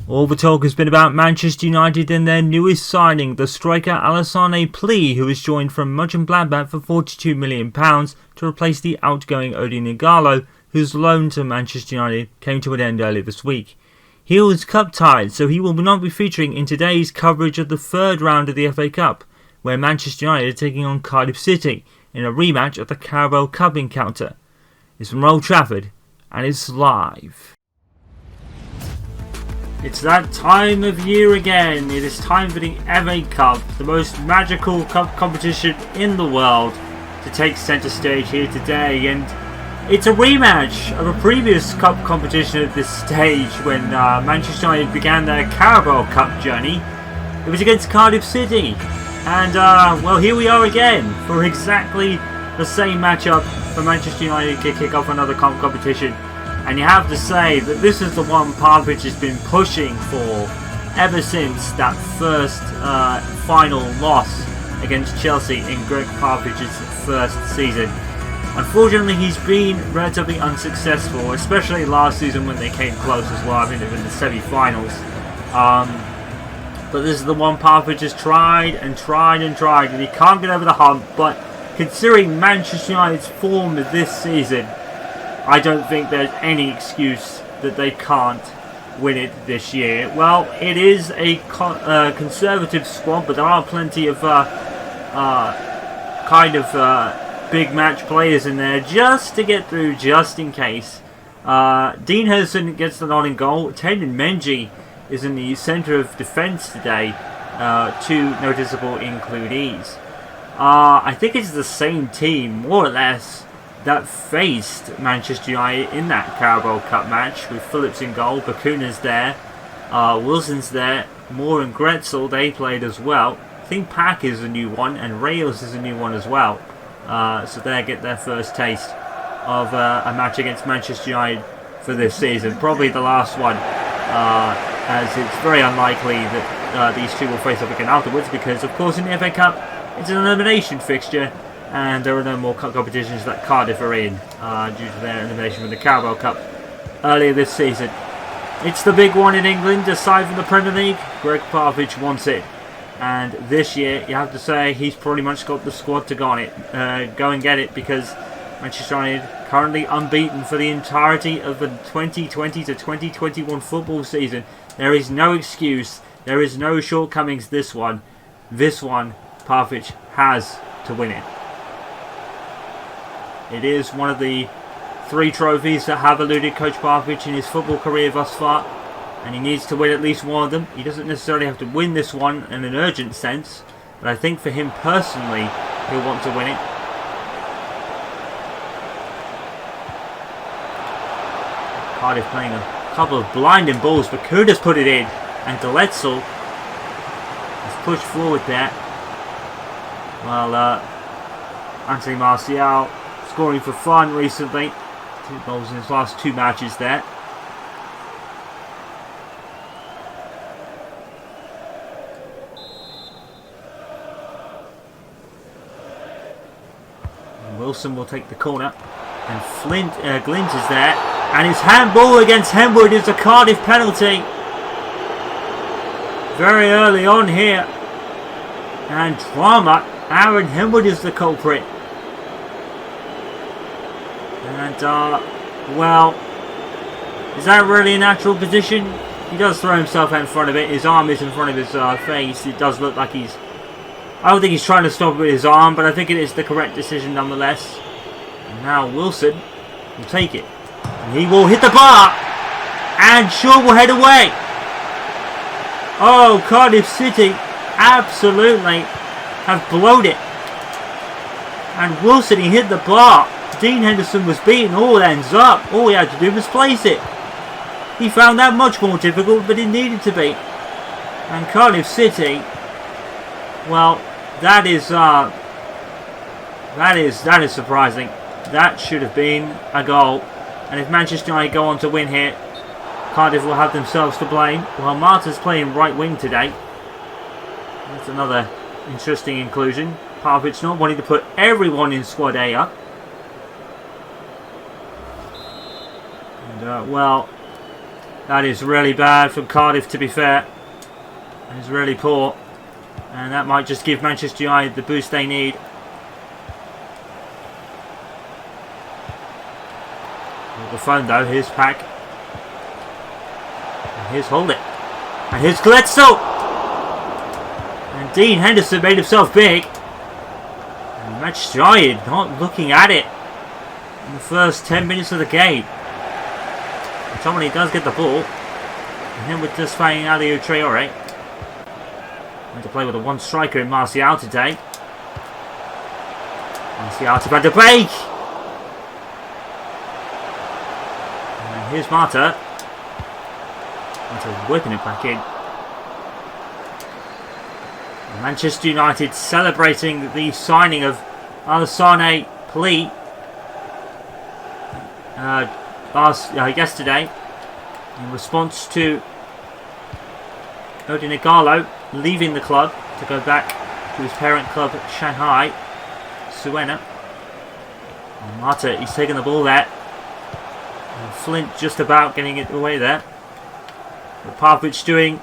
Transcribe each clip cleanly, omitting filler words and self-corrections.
All the talk has been about Manchester United and their newest signing, the striker Alassane Plie, who was joined from Mönchengladbach for £42 million to replace the outgoing Odion Ighalo, whose loan to Manchester United came to an end earlier this week. He was cup tied, so he will not be featuring in today's coverage of the third round of the FA Cup, where Manchester United are taking on Cardiff City in a rematch of the Carabao Cup encounter. It's from Old Trafford, and it's live. It's that time of year again. It is time for the FA Cup, the most magical cup competition in the world, to take centre stage here today. And it's a rematch of a previous cup competition at this stage when Manchester United began their Carabao Cup journey. It was against Cardiff City. And, well, here we are again for exactly the same matchup for Manchester United to kick off another cup competition. And you have to say that this is the one Popovich has been pushing for ever since that first final loss against Chelsea in Gregg Popovich's first season. Unfortunately, he's been relatively unsuccessful, especially last season when they came close as well. I think they were in the semi-finals. But this is the one Popovich has tried, and he can't get over the hump. But considering Manchester United's form this season, I don't think there's any excuse that they can't win it this year. Well, it is a conservative squad, but there are plenty of big match players in there just to get through, just in case. Dean Henderson gets the nod in goal. Tendon Menji is in the centre of defence today. Two noticeable includees. I think it's the same team, more or less, that faced Manchester United in that Carabao Cup match, with Phillips in goal, Bakuna's there, Wilson's there, Moore and Gretzel, they played as well. I think Pack is a new one, and Reyes is a new one as well. So they get their first taste of a match against Manchester United for this season. Probably the last one, as it's very unlikely that these two will face up again afterwards, because of course in the FA Cup it's an elimination fixture, and there are no more cup competitions that Cardiff are in due to their elimination from the Carabao Cup earlier this season. It's the big one in England, aside from the Premier League. Gregg Popovich wants it, and this year you have to say he's pretty much got the squad to go and get it, because Manchester United currently unbeaten for the entirety of the 2020 to 2021 football season. There is no excuse, there is no shortcomings this one. This one, Popovich has to win it. It is one of the 3 trophies that have eluded Coach Popovich in his football career thus far, and he needs to win at least one of them. He doesn't necessarily have to win this one in an urgent sense, but I think for him personally, he'll want to win it. Cardiff playing a couple of blinding balls, but Kuda's put it in, and Gletzel has pushed forward there. Well, Anthony Martial scoring for fun recently. 2 goals in his last 2 matches there. And Wilson will take the corner. And Glint is there. And his handball against Henwood is a Cardiff penalty. Very early on here. And drama. Aaron Henwood is the culprit. And, well, is that really a natural position? He does throw himself out in front of it. His arm is in front of his face. It does look like he's... I don't think he's trying to stop it with his arm, but I think it is the correct decision nonetheless. And now Wilson will take it. And he will hit the bar! And Shaw will head away! Oh, Cardiff City absolutely have blown it. And Wilson, he hit the bar. Dean Henderson was beaten all ends up. All he had to do was place it. He found that much more difficult, but it needed to be. And Cardiff City, well, that is surprising. That should have been a goal. And if Manchester United go on to win here, Cardiff will have themselves to blame. Well, Marta's playing right wing today. That's another interesting inclusion. Popovich not wanting to put everyone in squad A up. And, well, That is really bad from Cardiff, to be fair. It's really poor. And that might just give Manchester United the boost they need. The phone though, here's Pack. And here's Hold It. And here's Gledsoe! And Dean Henderson made himself big. And Manchester United not looking at it in the first 10 minutes of the game. Tomlin does get the ball. And then we're just finding out the Traore. Going to play with a one striker in Martial today. Martial to Van de Beek. And here's Marta. Marta whipping it back in. And Manchester United celebrating the signing of Alassane Pli yesterday in response to Odin Igalo leaving the club to go back to his parent club Shanghai Suena. And Marta, he's taking the ball there. And Flint just about getting it away there. But Popovich doing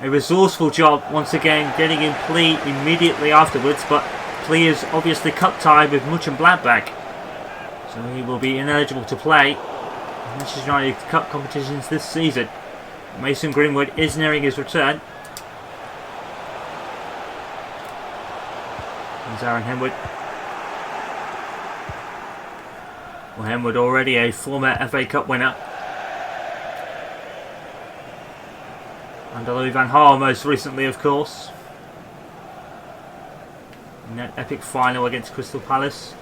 a resourceful job once again, getting in Pli immediately afterwards, but Pli is obviously cup tied with Muchen Gladbach, so he will be ineligible to play Manchester United Cup competitions this season. Mason Greenwood is nearing his return. There's Aaron Henwood. Well, Henwood already a former FA Cup winner. Under Louis van Gaal most recently, of course. In that epic final against Crystal Palace.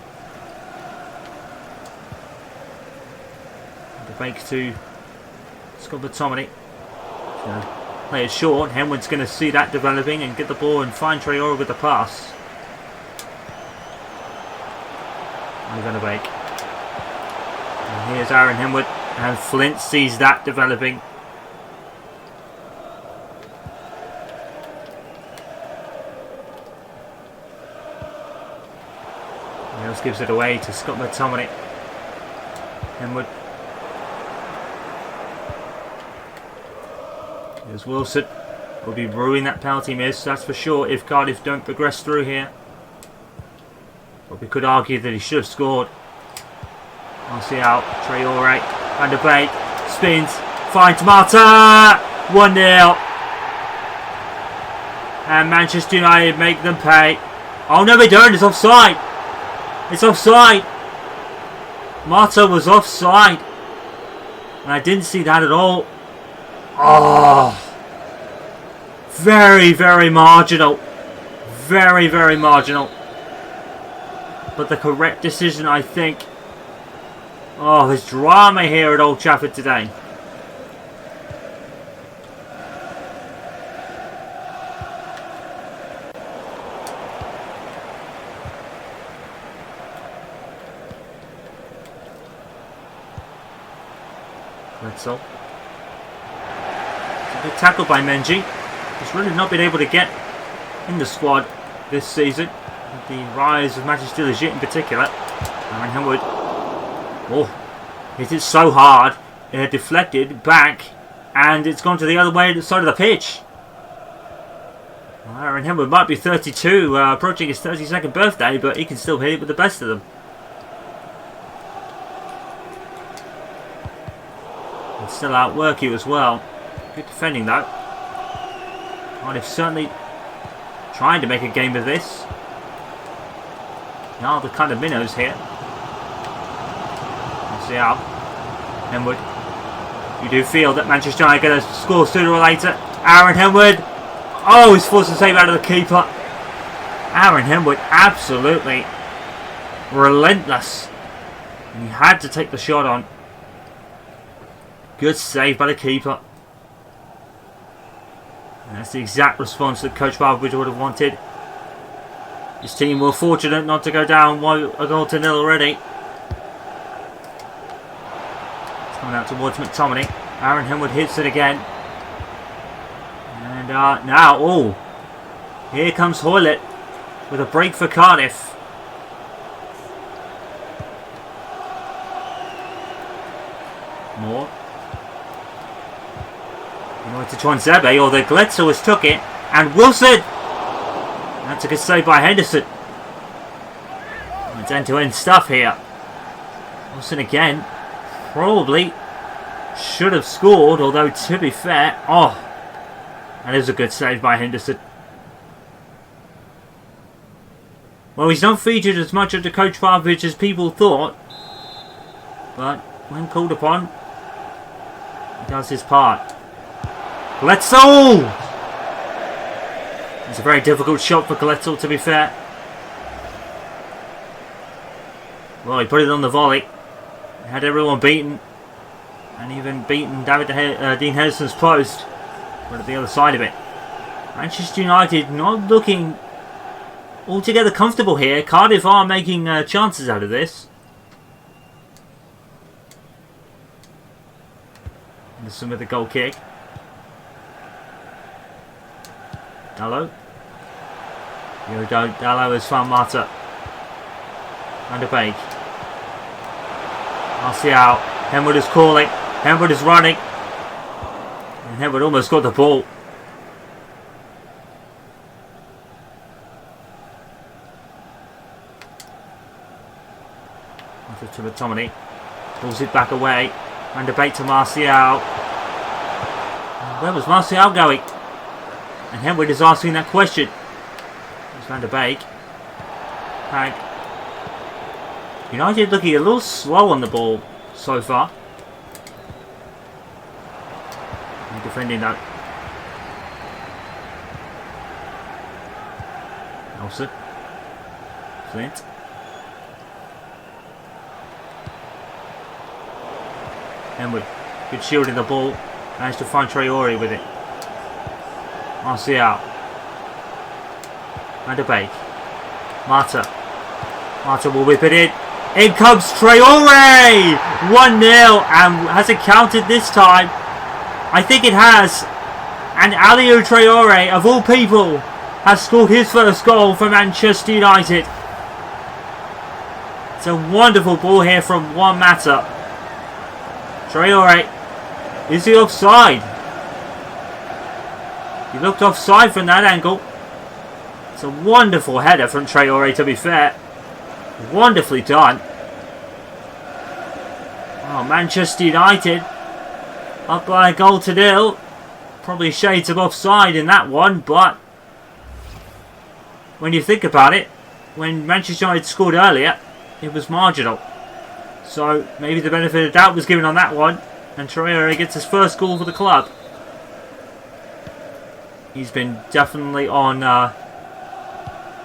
The break to Scott McTominay. Play it short. Henwood's going to see that developing and get the ball and find Traore with the pass. Van de Beek. And here's Aaron Henwood. And Flint sees that developing. Niels gives it away to Scott McTominay. Henwood. Here's Wilson. Will be brewing that penalty miss, that's for sure, if Cardiff don't progress through here. But we could argue that he should have scored. Martial, Traore, Van de Beek, spins, finds Marta! 1-0. And Manchester United make them pay. Oh no, they don't, it's offside! It's offside! Marta was offside. And I didn't see that at all. Oh, very, very marginal. Very, very marginal. But the correct decision, I think. Oh, there's drama here at Old Trafford today. Gledsoe. Good tackle by Menji. He's really not been able to get in the squad this season. With the rise of Manchester United in particular. Aaron Henwood. Oh, hit it so hard. It had deflected back and it's gone to the other way side of the pitch. Well, Aaron Henwood might be 32, approaching his 32nd birthday, but he can still hit it with the best of them. And still outwork you as well. Good defending though. Cardiff certainly trying to make a game of this. Now the kind of minnows here. Let's see how. Henwood. You do feel that Manchester United are going to score sooner or later. Aaron Henwood. Oh, he's forced to save out of the keeper. Aaron Henwood absolutely relentless. And he had to take the shot on. Good save by the keeper. And that's the exact response that Coach Popovich would have wanted. His team were fortunate not to go down 1-0 already. It's coming out towards McTominay. Aaron Henwood hits it again. And now, oh, here comes Hoylett with a break for Cardiff. Moore. He went to Twanzebe, or the Gletzel has took it. And Wilson! That's a good save by Henderson. It's end-to-end stuff here. Wilson again. Probably should have scored, although to be fair... Oh, that is a good save by Henderson. Well, he's not featured as much under Coach Popovich as people thought. But when called upon, he does his part. Gletzel! It's a very difficult shot for Gletzel, to be fair. Well, he put it on the volley. He had everyone beaten. And even beaten Dean Henderson's post. But at the other side of it. Manchester United not looking altogether comfortable here. Cardiff are making chances out of this. Henderson with the goal kick. Dallo. Dallo has found Mata. Van de Beek. Martial. Henwood is calling. Henwood is running. And Henwood almost got the ball. To McTominay. Pulls it back away. Van de Beek to Martial. Where was Martial going? And Henwood is asking that question. There's Van de Beek. Hank. United looking a little slow on the ball so far. And defending that. Nelson. Flint. Henwood. Good shielding the ball. Managed to find Traore with it. Martial. Van de Beek. Mata. Mata will whip it in. In comes Traore! 1-0. And has it counted this time? I think it has. And Aliou Traore, of all people, has scored his first goal for Manchester United. It's a wonderful ball here from Juan Mata. Traore. Is he offside? He looked offside from that angle. It's a wonderful header from Traore, to be fair. Wonderfully done. Oh, Manchester United up by a goal to nil. Probably shades of offside in that one, but when you think about it, when Manchester United scored earlier, it was marginal. So maybe the benefit of doubt was given on that one, and Traore gets his first goal for the club. He's been definitely on the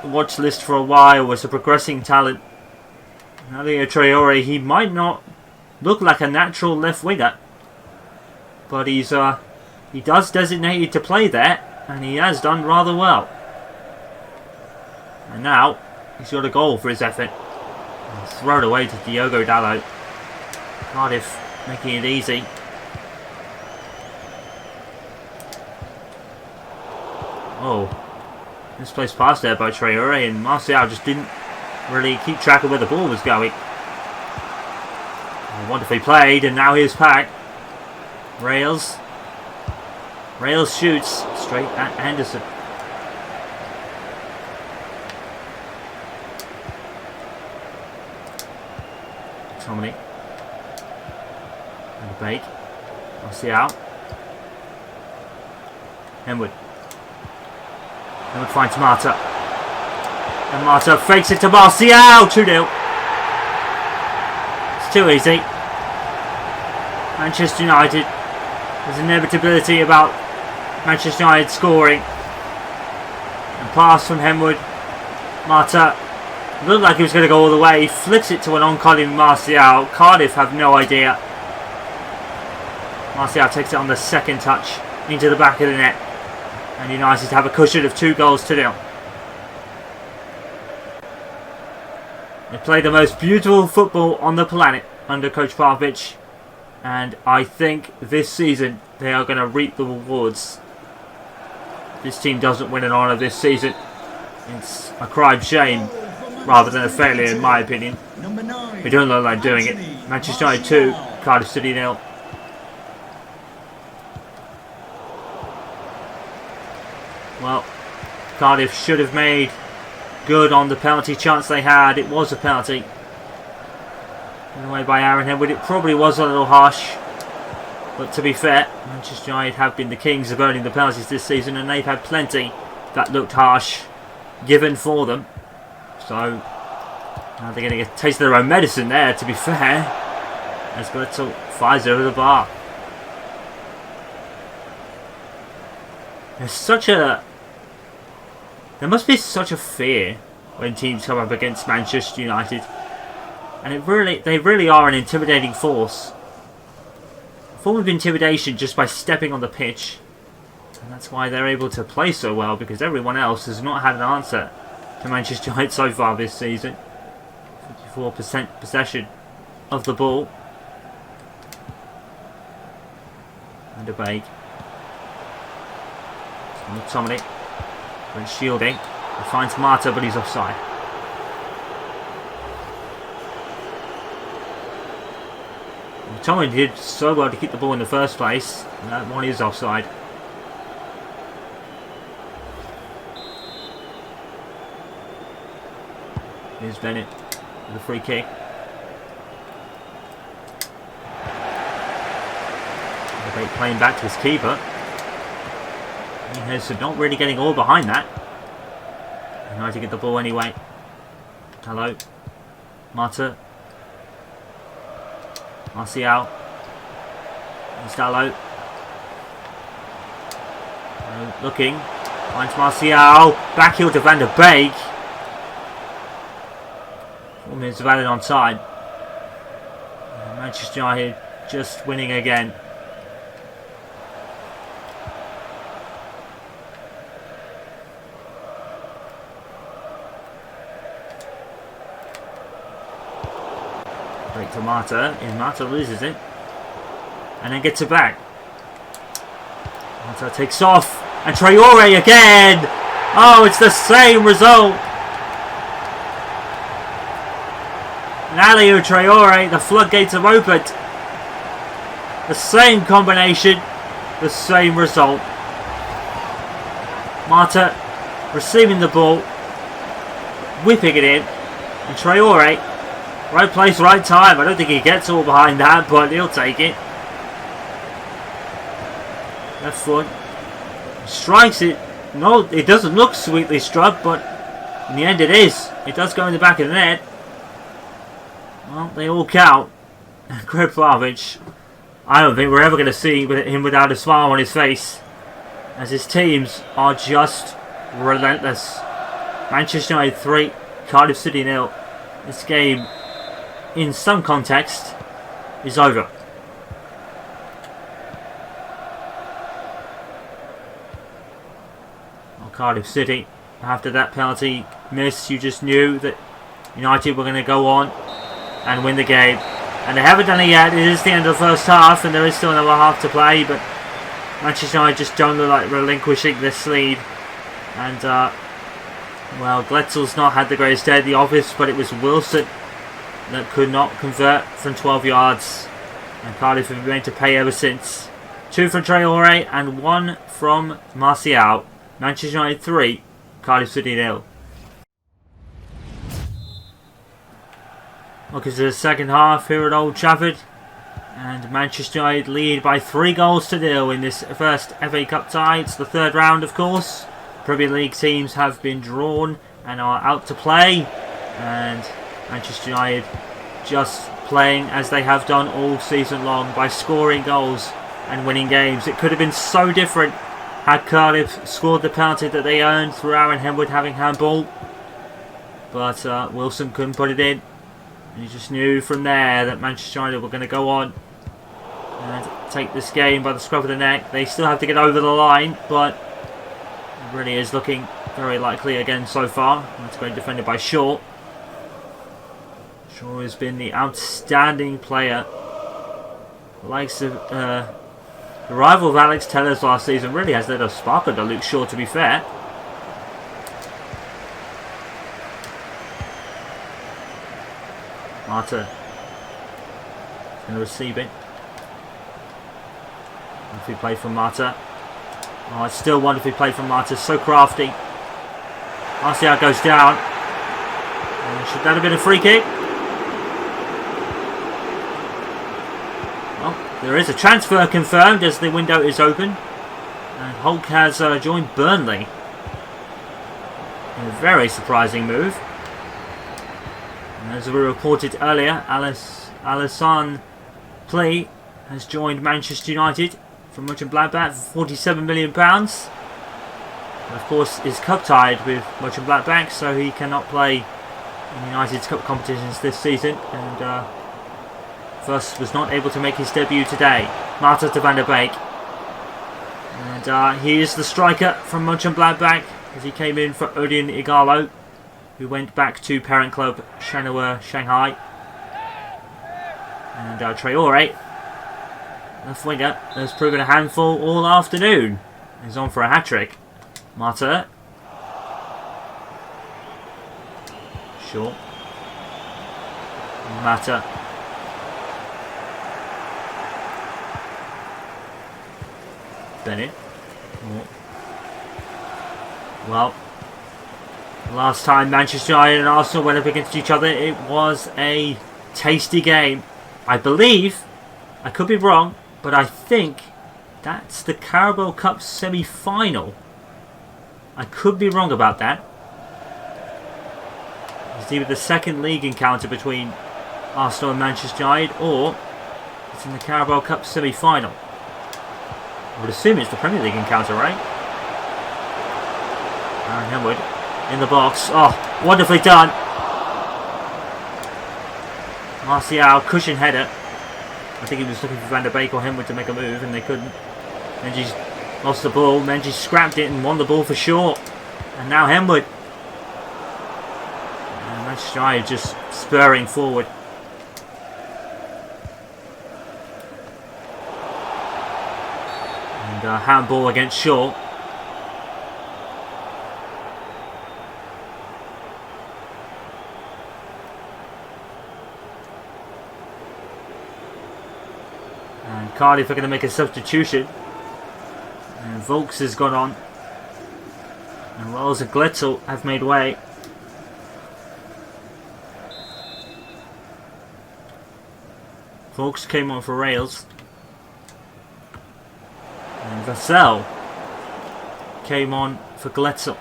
watch list for a while as a progressing talent. Aliou Traore, he might not look like a natural left winger, but he does designated to play there, and he has done rather well. And now he's got a goal for his effort. Throw it away to Diogo Dallo. Cardiff making it easy. Oh, misplaced pass there by Traore, and Martial just didn't really keep track of where the ball was going. Wonderfully played, and now here's Pack. Rails shoots straight at Anderson. Tommy. And the Beek. Martial. Henwood. Henwood finds Mata. And Mata fakes it to Martial. 2-0. It's too easy. Manchester United. There's inevitability about Manchester United scoring. And pass from Henwood. Mata. Looked like he was going to go all the way. He flicks it to an oncoming Martial. Cardiff have no idea. Martial takes it on the second touch into the back of the net. And United have a cushion of 2-0. They play the most beautiful football on the planet under Coach Popovich. And I think this season they are going to reap the rewards. If this team doesn't win an honour this season, it's a crime shame rather than a failure, in my opinion. They don't look like doing it. Manchester United 2, Cardiff City 0. Well, Cardiff should have made good on the penalty chance they had. It was a penalty. Given away by Aaron Henwood. It probably was a little harsh. But to be fair, Manchester United have been the kings of earning the penalties this season, and they've had plenty that looked harsh given for them. So now they're getting a taste of their own medicine there, to be fair, as Gretzel fires over the bar. There must be such a fear when teams come up against Manchester United, and they really are an intimidating force. A form of intimidation just by stepping on the pitch, and that's why they're able to play so well, because everyone else has not had an answer to Manchester United so far this season. 54% possession of the ball. And a bake. McTominay when shielding. He finds Marta, but he's offside. McTominay did so well to keep the ball in the first place, and that one is offside. Here's Bennett with a free kick. Playing back to his keeper. He's not really getting all behind that. United to get the ball anyway. Hello. Marta. Martial. Installo. Looking. Finds Martial. Back heel to Van der Beek. 4 minutes of added on time. Manchester United just winning again. To Marta, and Marta loses it and then gets it back. Marta takes off, and Traore again. Oh, it's the same result. Nalio Traore, the floodgates have opened. The same combination, the same result. Marta receiving the ball, whipping it in, and Traore, right place, right time. I don't think he gets all behind that, but he'll take it. Left foot. Strikes it. No, it doesn't look sweetly struck, but in the end it is. It does go in the back of the net. Well, they all count. Gregg Popovich, I don't think we're ever going to see him without a smile on his face, as his teams are just relentless. Manchester United 3, Cardiff City 0. This game, in some context, is over. Well, Cardiff City, after that penalty miss, you just knew that United were going to go on and win the game. And they haven't done it yet. It is the end of the first half, and there is still another half to play, but Manchester United just don't look like relinquishing this lead. And, well, Gletzel's not had the greatest day at the office, but it was Wilson that could not convert from 12 yards. And Cardiff have been made to pay ever since. 2 from Traore and 1 from Martial. Manchester United 3, Cardiff City 0. Look at the second half here at Old Trafford. And Manchester United lead by 3 goals to 0 in this first FA Cup tie. It's the third round, of course. Premier League teams have been drawn and are out to play. And Manchester United just playing as they have done all season long by scoring goals and winning games. It could have been so different had Cardiff scored the penalty that they earned through Aaron Henwood having handball. But Wilson couldn't put it in. And you just knew from there that Manchester United were going to go on and take this game by the scruff of the neck. They still have to get over the line, but it really is looking very likely again so far. That's going defended by Shaw. Shaw has been the outstanding player. The likes of the rival of Alex Tellers last season really has let us spark under Luke Shaw, to be fair. Marta going to receive it. If we play from Marta. Oh, it's still wonderfully played from Marta. So crafty. Martial goes down. Should that have been a free kick? Well, there is a transfer confirmed as the window is open. And Hulk has joined Burnley. A very surprising move. And as we reported earlier, Alassane Plea has joined Manchester United from Mönchengladbach for £47 million. And of course is cup tied with Mönchengladbach, so he cannot play in United's cup competitions this season, and thus was not able to make his debut today. Marta to Van der Beek, and he is the striker from Mönchengladbach as he came in for Odin Igalo, who went back to parent club Shanghai Shanghai. And Traore, left winger, has proven a handful all afternoon. He's on for a hat-trick. Marta. Short. Mata. Bennett. Oh. Well, last time Manchester United and Arsenal went up against each other, it was a tasty game. I believe, I could be wrong, but I think that's the Carabao Cup semi-final. I could be wrong about that. It's either the second league encounter between Arsenal and Manchester United, or it's in the Carabao Cup semi-final. I would assume it's the Premier League encounter, right? Aaron Henwood in the box. Oh, wonderfully done. Martial, cushion header. I think he was looking for Van der Beek or Henwood to make a move, and they couldn't. Menji's lost the ball. Menji scrapped it and won the ball for short. And now Henwood. And Manchester United just spurring forward. And handball against Shaw. And Cardiff are going to make a substitution. And Volks has gone on. And Wells and Gletzel have made way. Volks came on for Rails. And Vassell came on for Gletzel.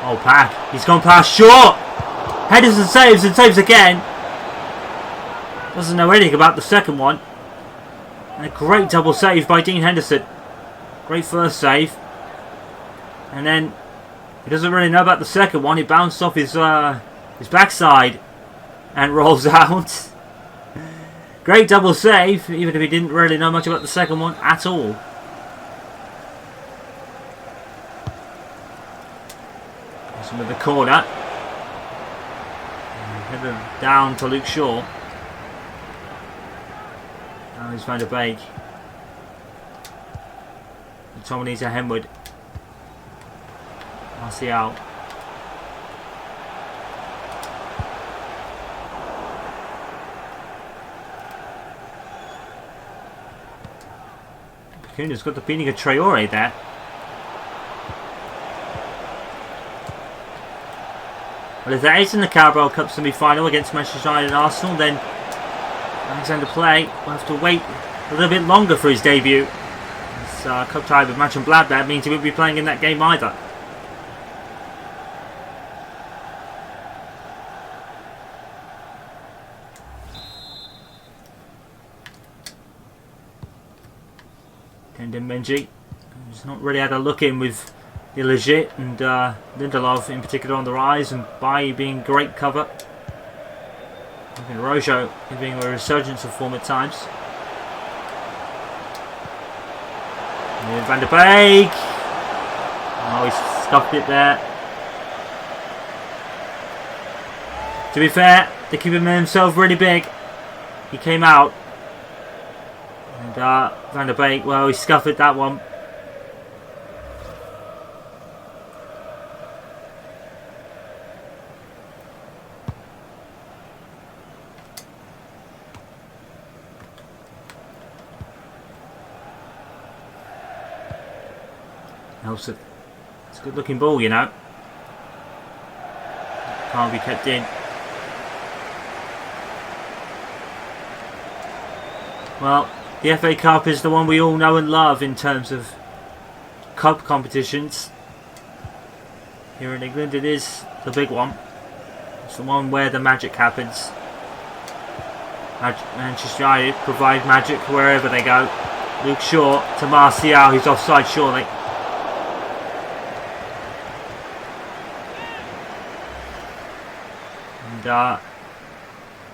Oh, Pack. He's gone past short. Henderson saves and saves again. Doesn't know anything about the second one. And a great double save by Dean Henderson. Great first save. And then he doesn't really know about the second one. He bounced off his backside and rolls out. Great double save, even if he didn't really know much about the second one at all. This one with the corner. Header down to Luke Shaw. Now he's Van der Beek. McTominay to Henwood. Martial. Bakuna's got the beating of Traore there. Well, if that is in the Carabao Cup semi-final against Manchester United and Arsenal, then Alexander Play will have to wait a little bit longer for his debut. This cup tie with Mönchengladbach means he won't be playing in that game either. Kendon Menji has not really had a look in with the legit and Lindelof in particular on the rise, and Bailly being great cover. And Rojo being a resurgence of form at times. And Van der Beek. Oh, he stuffed it there. To be fair, the keeper made himself really big. He came out. And Van der Beek, well, he scuffed that one. Helps it. It's a good looking ball, you know. Can't be kept in. Well, the FA Cup is the one we all know and love in terms of cup competitions. Here in England it is the big one. It's the one where the magic happens. Manchester United provide magic wherever they go. Luke Shaw to Martial, who's offside surely. And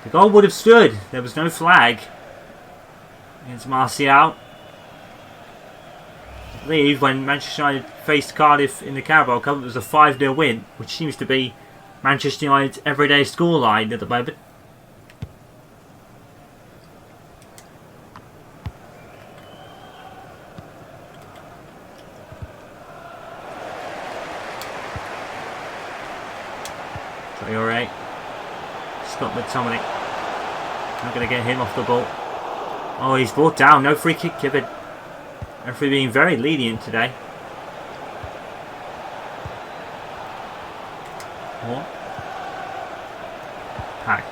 the goal would have stood. There was no flag against Martial. I believe when Manchester United faced Cardiff in the Carabao Cup, it was a 5-0 win, which seems to be Manchester United's everyday scoreline at the moment. Traore. Scott McTominay. Not going to get him off the ball. Oh, he's brought down. No free kick given. Referee being very lenient today. More. Pack.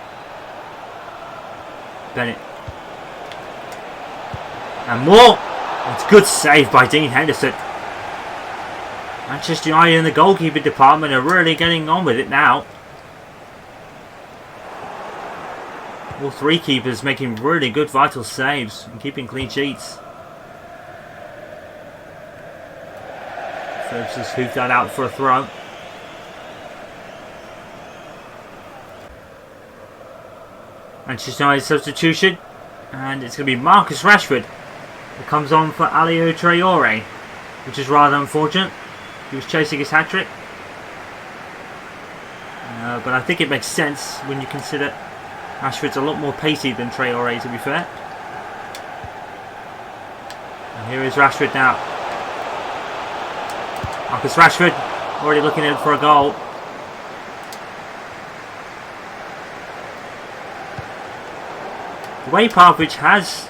Bennett. And more. It's a good save by Dean Henderson. Manchester United in the goalkeeper department are really getting on with it now. All three keepers making really good vital saves and keeping clean sheets. Phillips has hoofed that out for a throw. Manchester United substitution, and it's going to be Marcus Rashford who comes on for Elude Traore, which is rather unfortunate. He was chasing his hat-trick, but I think it makes sense when you consider Rashford's a lot more pacey than Traore, to be fair. And here is Rashford now. Marcus Rashford already looking in for a goal. The way Popovich has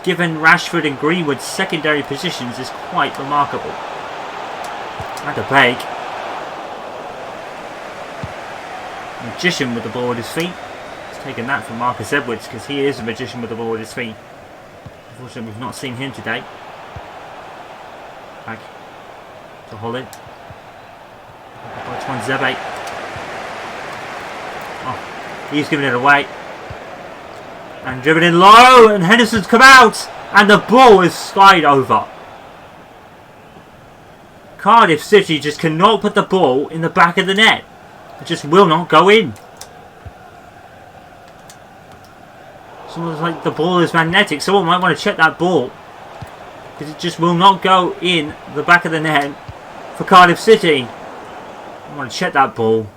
given Rashford and Greenwood secondary positions is quite remarkable. And a break. Magician with the ball at his feet. He's taken that from Marcus Edwards because he is a magician with the ball at his feet. Unfortunately, we've not seen him today. Back to Holland. Which one's Zebe? Oh, he's giving it away. And driven in low, and Henderson's come out, and the ball is skied over. Cardiff City just cannot put the ball in the back of the net. It just will not go in. Someone's like the ball is magnetic. Someone might want to check that ball, because it just will not go in the back of the net for Cardiff City. I want to check that ball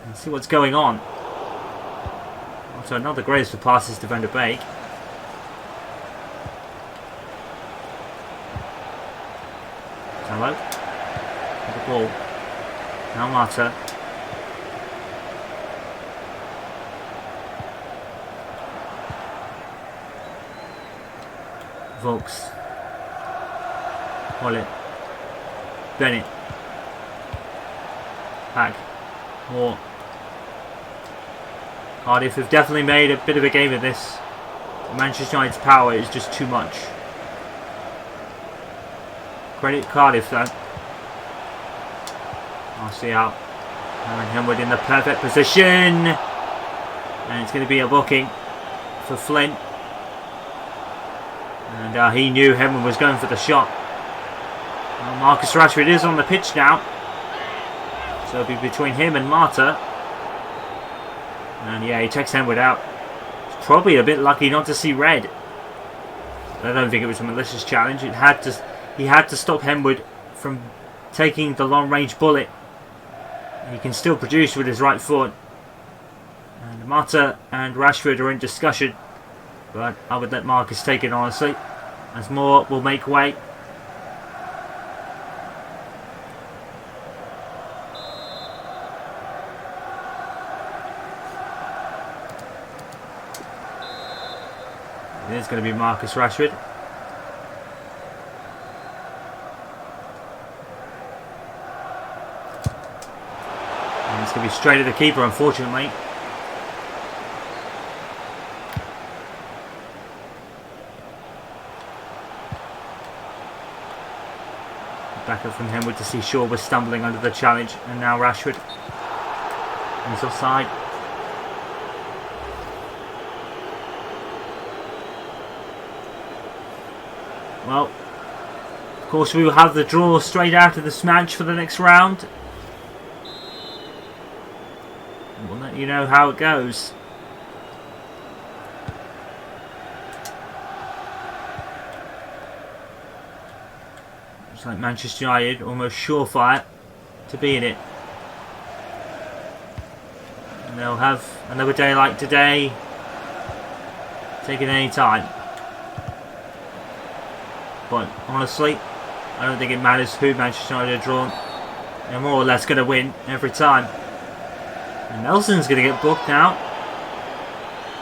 and see what's going on. So another grace for passes to Van der Beek. Hello. The ball. Now Mata. Volks. Wallet. Bennett. Pack. Moore. Cardiff have definitely made a bit of a game of this. Manchester United's power is just too much. Credit Cardiff though. Martial. And Henwood in the perfect position. And it's going to be a booking for Flynn. And he knew Henwood was going for the shot. Well, Marcus Rashford is on the pitch now. So it'll be between him and Mata. And yeah, he takes Henwood out. He's probably a bit lucky not to see red. I don't think it was a malicious challenge. He had to stop Henwood from taking the long-range bullet. He can still produce with his right foot. And Mata and Rashford are in discussion, but I would let Marcus take it honestly, as Moore will make way. It's going to be Marcus Rashford. That's going to be straight at the keeper, unfortunately. Back up from Henwood to see Shaw was stumbling under the challenge. And now Rashford. He's offside. Well, of course we will have the draw straight out of this match for the next round. We'll let you know how it goes. Looks like Manchester United almost surefire to be in it. And they'll have another day like today, taking any time. But honestly, I don't think it matters who Manchester United are drawn. They're more or less going to win every time. And Nelson's going to get booked now.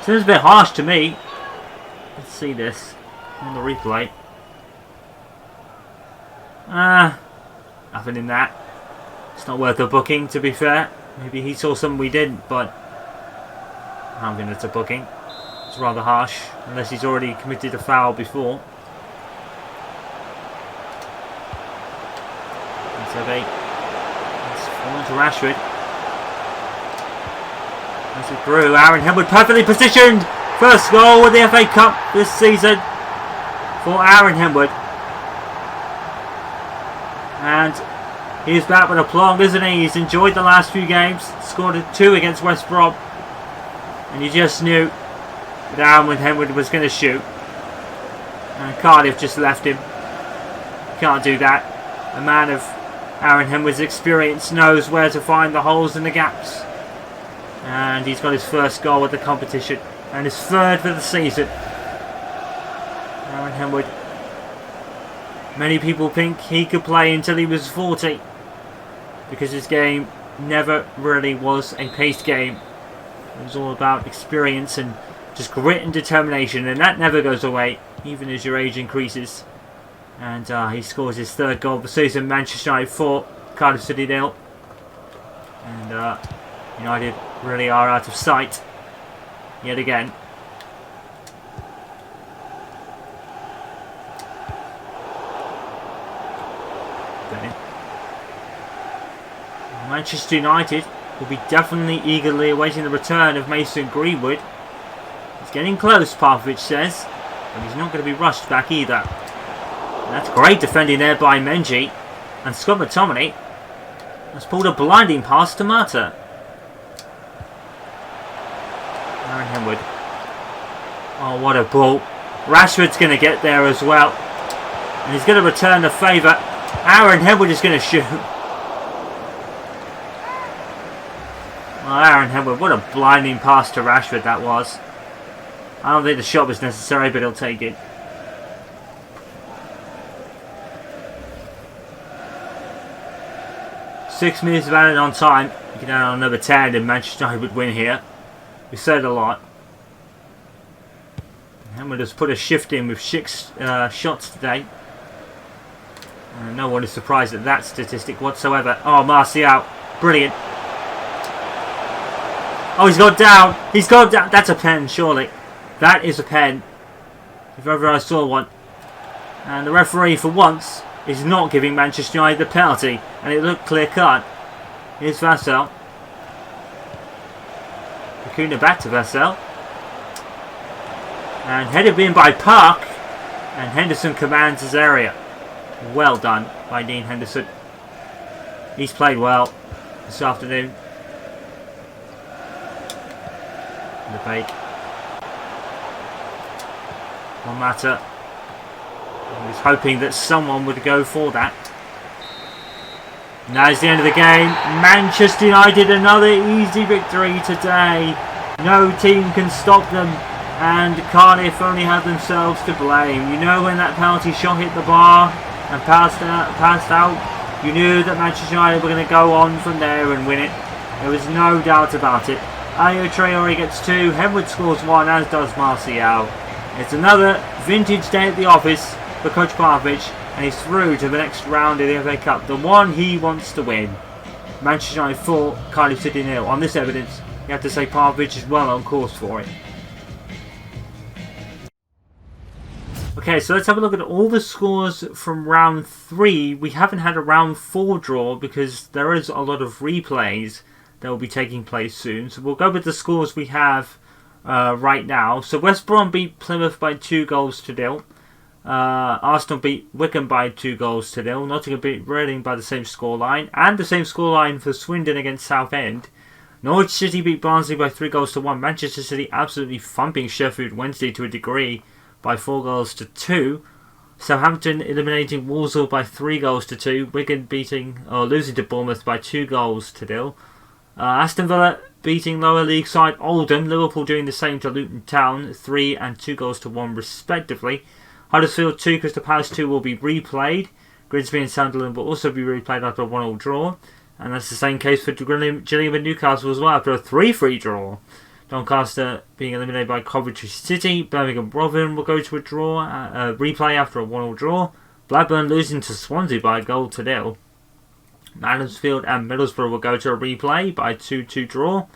Seems a bit harsh to me. Let's see this on the replay. Nothing in that. It's not worth a booking, to be fair. Maybe he saw something we didn't, but I'm going to booking. It's rather harsh, unless he's already committed a foul before. It's fallen to Rashford. As it through, Aaron Henwood perfectly positioned. First goal with the FA Cup this season for Aaron Henwood. And he's back with a plonk, isn't he? He's enjoyed the last few games. Scored 2 against West Brom. And you just knew that Aaron Henwood was going to shoot. And Cardiff just left him. Can't do that. A man of Aaron Henwood's experience knows where to find the holes and the gaps. And he's got his first goal of the competition. And his third for the season. Aaron Henwood. Many people think he could play until he was 40. Because his game never really was a paced game. It was all about experience and just grit and determination. And that never goes away, even as your age increases. And he scores his third goal of the season. Manchester United 4, Cardiff City 0. And United really are out of sight yet again. Okay. Manchester United will be definitely eagerly awaiting the return of Mason Greenwood. He's getting close, Popovich says, but he's not going to be rushed back either. And that's great defending there by Menji. And Scott McTominay has pulled a blinding pass to Mata. Aaron Henwood. Oh, what a ball. Rashford's going to get there as well. And he's going to return the favour. Aaron Henwood is going to shoot. Well, Aaron Henwood, what a blinding pass to Rashford that was. I don't think the shot was necessary, but he'll take it. Six minutes of added on time. You can add on another 10 and Manchester United would win here. We said a lot. Henwood has put a shift in with 6 shots today. And no one is surprised at that statistic whatsoever. Oh, Martial. Brilliant. Oh, he's got down. He's got down. That's a pen, surely. That is a pen. If ever I saw one. And the referee, for once, is not giving Manchester United the penalty. And it looked clear cut. Here's Vassell. Acuna back to Vassell. And headed in by Park. And Henderson commands his area. Well done by Dean Henderson. He's played well this afternoon. The bait. No matter. He was hoping that someone would go for that. And that is the end of the game. Manchester United, another easy victory today. No team can stop them. And Cardiff only have themselves to blame. You know, when that penalty shot hit the bar and passed out, you knew that Manchester United were going to go on from there and win it. There was no doubt about it. Ayo Traore gets 2. Henwood scores 1, as does Martial. It's another vintage day at the office for Coach Popovich, and he's through to the next round of the FA Cup, the one he wants to win. Manchester United 4, Cardiff City 0. On this evidence, you have to say Popovich is well on course for it. Okay, so let's have a look at all the scores from round 3. We haven't had a round 4 draw because there is a lot of replays that will be taking place soon. So we'll go with the scores we have right now. So West Brom beat Plymouth by 2-0. Arsenal beat Wycombe by 2-0. Nottingham beat Reading by the same scoreline. And the same scoreline for Swindon against Southend. Norwich City beat Barnsley by 3-1. Manchester City absolutely thumping Sheffield Wednesday to a degree by 4-2. Southampton eliminating Walsall by 3-2. Wigan losing to Bournemouth by 2-0. Aston Villa beating lower league side Oldham. Liverpool doing the same to Luton Town, 3 and 2-1 respectively. Huddersfield 2, Crystal Palace 2 will be replayed. Grimsby and Sunderland will also be replayed after a 1-1 draw. And that's the same case for Gillingham and Newcastle as well after a 3-3 draw. Doncaster being eliminated by Coventry City. Birmingham Rotherham will go to a draw, replay after a 1-1 draw. Blackburn losing to Swansea by 1-0. Mansfield and Middlesbrough will go to a replay by 2-2 draw.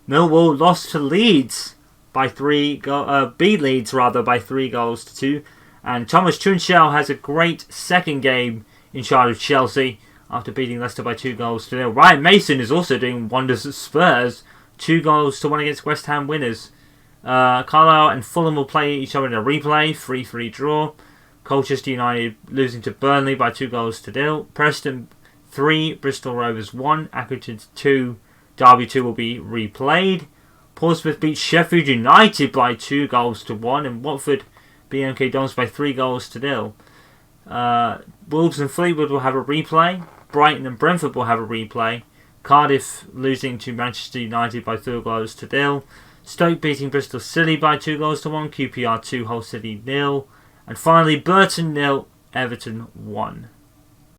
Millwall lost to Leeds by beat Leeds by 3-2. And Thomas Tuchel has a great second game in charge of Chelsea after beating Leicester by 2-0. Ryan Mason is also doing wonders at Spurs. 2-1 against West Ham winners. Carlisle and Fulham will play each other in a replay, 3-3 draw. Colchester United losing to Burnley by 2-0. Preston 3, Bristol Rovers 1, Accrington 2, Derby 2 will be replayed. Portsmouth beat Sheffield United by 2-1, and Watford beat MK Dons by 3-0. Wolves and Fleetwood will have a replay. Brighton and Brentford will have a replay. Cardiff losing to Manchester United by 2-0. Stoke beating Bristol City by 2-1. QPR 2, Hull City 0. And finally, Burton 0, Everton 1.